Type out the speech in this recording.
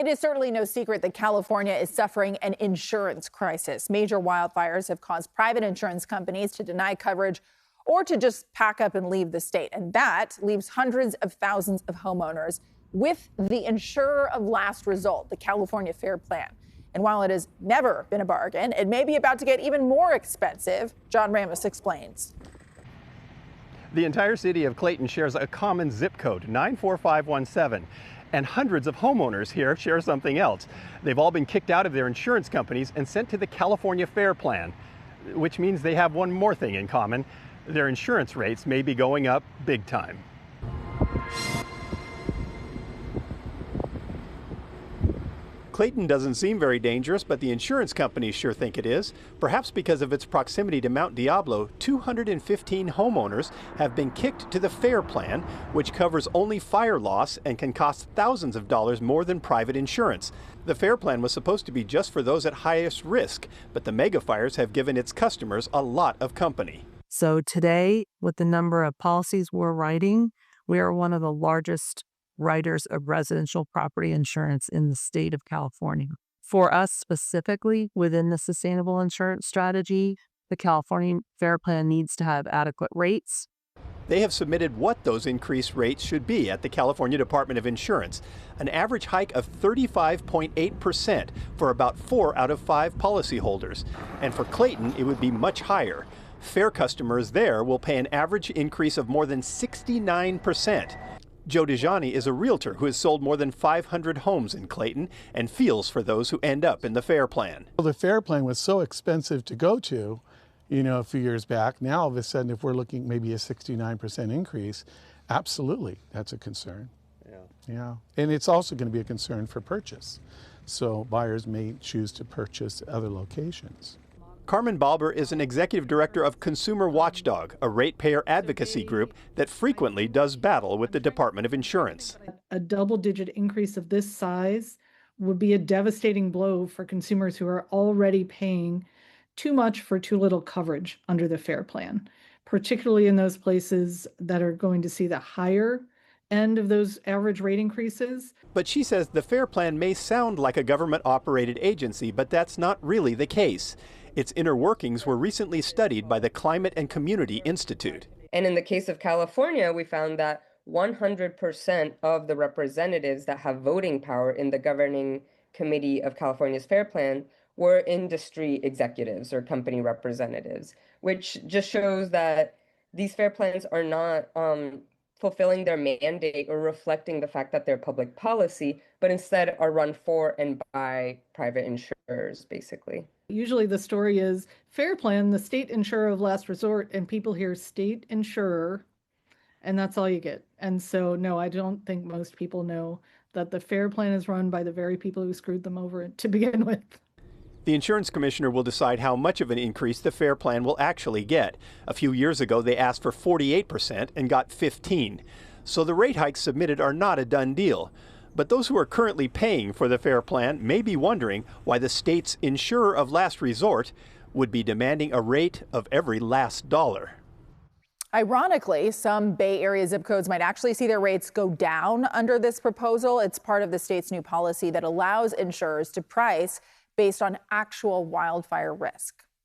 It is certainly no secret that California is suffering an insurance crisis. Major wildfires have caused private insurance companies to deny coverage or to just pack up and leave the state. And that leaves hundreds of thousands of homeowners with the insurer of last resort, the California Fair Plan. And while it has never been a bargain, it may be about to get even more expensive. John Ramos explains. The entire city of Clayton shares a common zip code, 94517. And hundreds of homeowners here share something else. They've all been kicked out of their insurance companies and sent to the California Fair Plan, which means they have one more thing in common. Their insurance rates may be going up big time. Clayton doesn't seem very dangerous, but the insurance companies sure think it is. Perhaps because of its proximity to Mount Diablo, 215 homeowners have been kicked to the Fair Plan, which covers only fire loss and can cost thousands of dollars more than private insurance. The Fair Plan was supposed to be just for those at highest risk, but the mega fires have given its customers a lot of company. So today, with the number of policies we're writing, we are one of the largest writers of residential property insurance in the state of California. For us specifically, within the sustainable insurance strategy, the California Fair Plan needs to have adequate rates. They have submitted what those increased rates should be at the California Department of Insurance, an average hike of 35.8% for about 4 out of 5 policyholders. And for Clayton, it would be much higher. Fair customers there will pay an average increase of more than 69%. Joe DeJani is a realtor who has sold more than 500 homes in Clayton and feels for those who end up in the Fair Plan. Well, the Fair Plan was so expensive to go to, a few years back. Now, all of a sudden, if we're looking maybe a 69% increase, absolutely, that's a concern. Yeah. And it's also going to be a concern for purchase. So buyers may choose to purchase other locations. Carmen Balber is an executive director of Consumer Watchdog, a ratepayer advocacy group that frequently does battle with the Department of Insurance. A double-digit increase of this size would be a devastating blow for consumers who are already paying too much for too little coverage under the Fair Plan, particularly in those places that are going to see the higher end of those average rate increases. But she says the Fair Plan may sound like a government-operated agency, but that's not really the case. Its inner workings were recently studied by the Climate and Community Institute. And in the case of California, we found that 100% of the representatives that have voting power in the governing committee of California's Fair Plan were industry executives or company representatives, which just shows that these fair plans are not fulfilling their mandate or reflecting the fact that they're public policy, but instead are run for and by private insurers, basically. Usually the story is Fair Plan, the state insurer of last resort, and people hear state insurer, and that's all you get. And so, no, I don't think most people know that the Fair Plan is run by the very people who screwed them over to begin with. The insurance commissioner will decide how much of an increase the Fair Plan will actually get. A few years ago, they asked for 48% and got 15%. So the rate hikes submitted are not a done deal. But those who are currently paying for the Fair Plan may be wondering why the state's insurer of last resort would be demanding a rate of every last dollar. Ironically, some Bay Area zip codes might actually see their rates go down under this proposal. It's part of the state's new policy that allows insurers to price based on actual wildfire risk.